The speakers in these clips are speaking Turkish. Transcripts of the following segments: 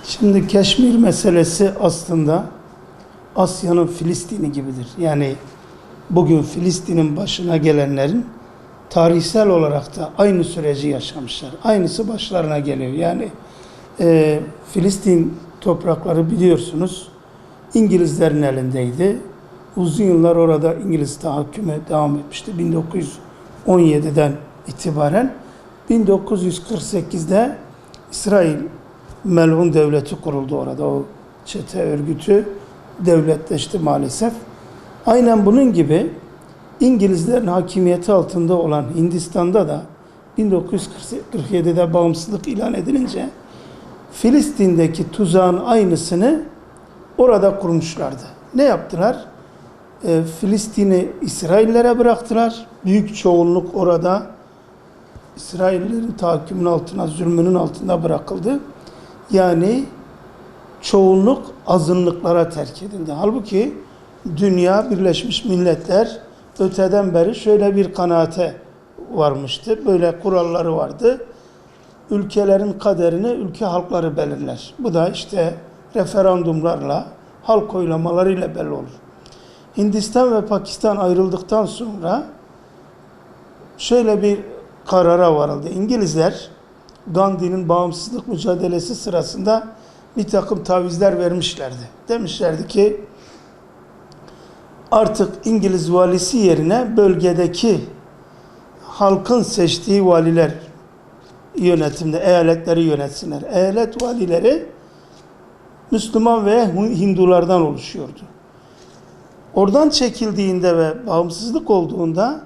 Şimdi Keşmir meselesi aslında Asya'nın Filistin'i gibidir. Yani bugün Filistin'in başına gelenlerin tarihsel olarak da aynı süreci yaşamışlar. Aynısı başlarına geliyor. Yani Filistin toprakları biliyorsunuz İngilizlerin elindeydi. Uzun yıllar orada İngiliz tahakkümü devam etmişti. 1917'den itibaren 1948'de İsrail melun devleti kuruldu orada. O çete örgütü devletleşti maalesef. Aynen bunun gibi İngilizlerin hakimiyeti altında olan Hindistan'da da 1947'de bağımsızlık ilan edilince Filistin'deki tuzağın aynısını orada kurmuşlardı. Ne yaptılar? Filistin'i İsraillere bıraktılar. Büyük çoğunluk orada İsraillerin tahakkümünün altına, zulmünün altında bırakıldı. Yani çoğunluk azınlıklara terk edildi. Halbuki dünya, Birleşmiş Milletler öteden beri şöyle bir kanaate varmıştı. Böyle kuralları vardı. Ülkelerin kaderini ülke halkları belirler. Bu da işte referandumlarla, halk oylamalarıyla belli olur. Hindistan ve Pakistan ayrıldıktan sonra şöyle bir karara varıldı. İngilizler Gandhi'nin bağımsızlık mücadelesi sırasında bir takım tavizler vermişlerdi. Demişlerdi ki artık İngiliz valisi yerine bölgedeki halkın seçtiği valiler yönetimde eyaletleri yönetsinler. Eyalet valileri Müslüman ve Hindulardan oluşuyordu. Oradan çekildiğinde ve bağımsızlık olduğunda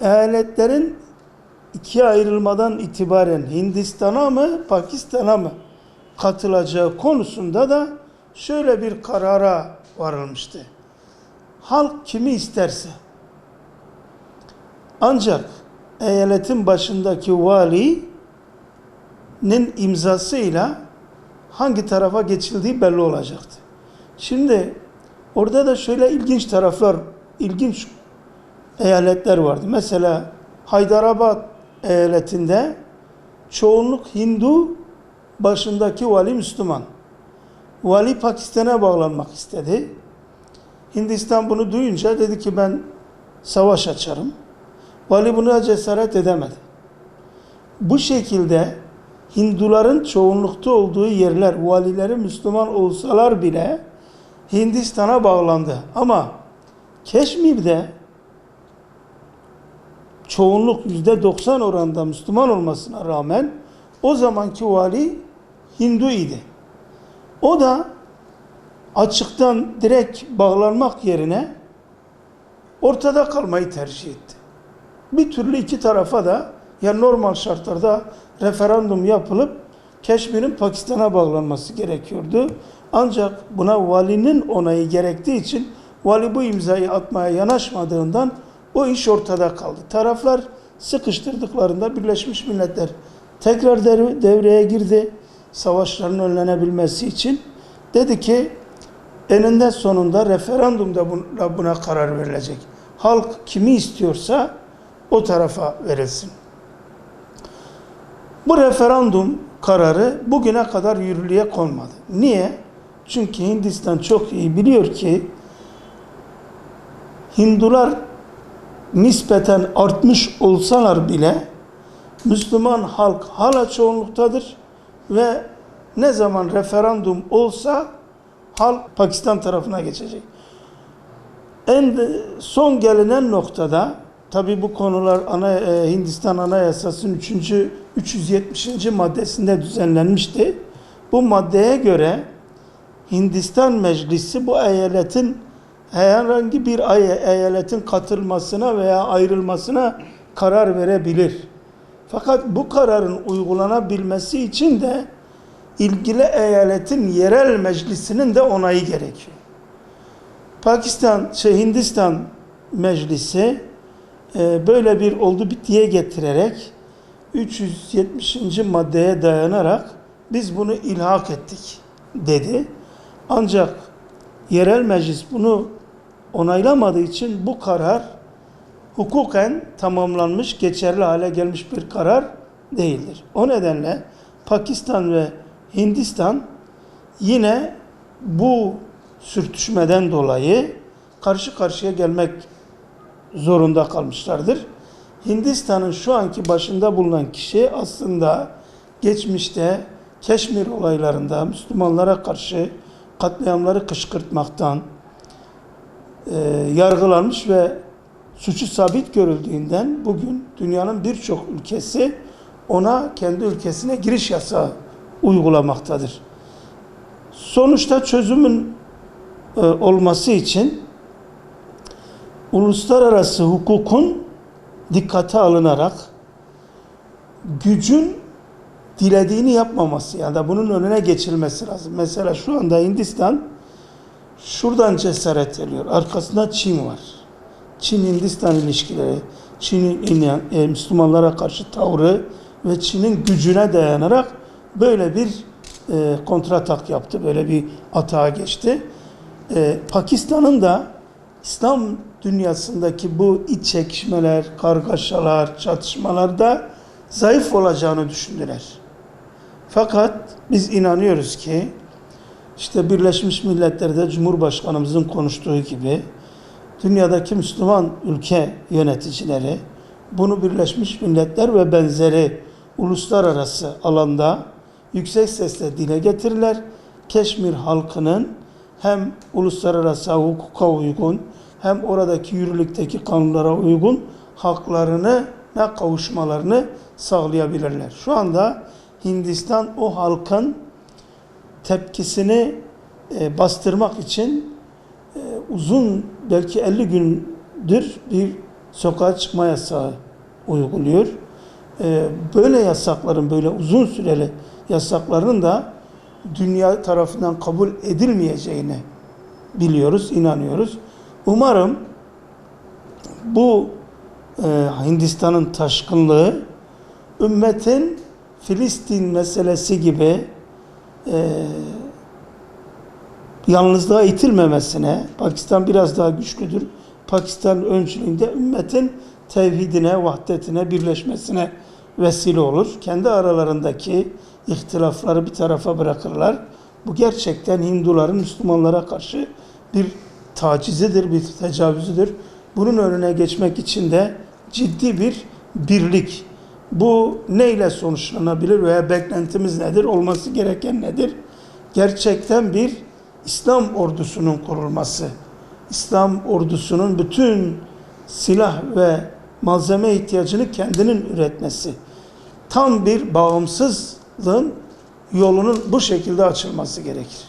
eyaletlerin ikiye ayrılmadan itibaren Hindistan'a mı, Pakistan'a mı katılacağı konusunda da şöyle bir karara varılmıştı. Halk kimi isterse. Ancak eyaletin başındaki valinin imzasıyla hangi tarafa geçildiği belli olacaktı. Şimdi orada da şöyle ilginç taraflar, ilginç eyaletler vardı. Mesela Haydarabad eyaletinde çoğunluk Hindu, başındaki vali Müslüman. Vali Pakistan'a bağlanmak istedi. Hindistan bunu duyunca dedi ki ben savaş açarım. Vali buna cesaret edemedi. Bu şekilde Hinduların çoğunlukta olduğu yerler, valileri Müslüman olsalar bile Hindistan'a bağlandı. Ama Keşmir'de çoğunluk %90 oranında Müslüman olmasına rağmen o zamanki vali Hindu idi. O da açıktan direkt bağlanmak yerine ortada kalmayı tercih etti. Bir türlü iki tarafa da yani normal şartlarda referandum yapılıp Keşmir'in Pakistan'a bağlanması gerekiyordu. Ancak buna valinin onayı gerektiği için vali bu imzayı atmaya yanaşmadığından o iş ortada kaldı. Taraflar sıkıştırdıklarında Birleşmiş Milletler tekrar devreye girdi. Savaşların önlenebilmesi için. Dedi ki eninde sonunda referandumda buna karar verilecek. Halk kimi istiyorsa o tarafa verilsin. Bu referandum kararı bugüne kadar yürürlüğe konmadı. Niye? Çünkü Hindistan çok iyi biliyor ki Hindular nispeten artmış olsalar bile Müslüman halk hala çoğunluktadır ve ne zaman referandum olsa halk Pakistan tarafına geçecek. En son gelinen noktada tabi bu konular Hindistan Anayasası'nın 370. maddesinde düzenlenmişti. Bu maddeye göre Hindistan Meclisi bu eyaletin herhangi bir eyaletin katılmasına veya ayrılmasına karar verebilir. Fakat bu kararın uygulanabilmesi için de ilgili eyaletin yerel meclisinin de onayı gerekiyor. Hindistan Meclisi böyle bir oldu bittiye getirerek 370. maddeye dayanarak biz bunu ilhak ettik dedi. Ancak yerel meclis bunu onaylamadığı için bu karar hukuken tamamlanmış, geçerli hale gelmiş bir karar değildir. O nedenle Pakistan ve Hindistan yine bu sürtüşmeden dolayı karşı karşıya gelmek zorunda kalmışlardır. Hindistan'ın şu anki başında bulunan kişi aslında geçmişte Keşmir olaylarında Müslümanlara karşı katliamları kışkırtmaktan yargılanmış ve suçu sabit görüldüğünden bugün dünyanın birçok ülkesi ona kendi ülkesine giriş yasağı uygulamaktadır. Sonuçta çözümün olması için uluslararası hukukun dikkate alınarak gücün dilediğini yapmaması ya da bunun önüne geçilmesi lazım. Mesela şu anda Hindistan şuradan cesaret ediyor. Arkasında Çin var. Çin-Hindistan ilişkileri, Çin'in Müslümanlara karşı tavrı ve Çin'in gücüne dayanarak böyle bir kontratak yaptı. Böyle bir atağa geçti. Pakistan'ın da İslam dünyasındaki bu iç çekişmeler, kargaşalar, çatışmalarda zayıf olacağını düşündüler. Fakat biz inanıyoruz ki işte Birleşmiş Milletler'de Cumhurbaşkanımızın konuştuğu gibi dünyadaki Müslüman ülke yöneticileri bunu Birleşmiş Milletler ve benzeri uluslararası alanda yüksek sesle dile getirirler. Keşmir halkının hem uluslararası hukuka uygun hem oradaki yürürlükteki kanunlara uygun haklarına kavuşmalarını sağlayabilirler. Şu anda Hindistan o halkın tepkisini bastırmak için uzun belki 50 gündür bir sokağa çıkma yasağı uyguluyor. Böyle yasakların, böyle uzun süreli yasakların da dünya tarafından kabul edilmeyeceğini biliyoruz, inanıyoruz. Umarım bu Hindistan'ın taşkınlığı ümmetin Filistin meselesi gibi yalnızlığa itilmemesine, Pakistan biraz daha güçlüdür. Pakistan öncülüğünde ümmetin tevhidine, vahdetine, birleşmesine vesile olur. Kendi aralarındaki ihtilafları bir tarafa bırakırlar. Bu gerçekten Hinduların Müslümanlara karşı bir tacizidir, bir tecavüzüdür. Bunun önüne geçmek için de ciddi bir birlik. Bu neyle sonuçlanabilir veya beklentimiz nedir? Olması gereken nedir? Gerçekten bir İslam ordusunun kurulması. İslam ordusunun bütün silah ve malzeme ihtiyacını kendinin üretmesi. Tam bir bağımsızlığın yolunun bu şekilde açılması gerekir.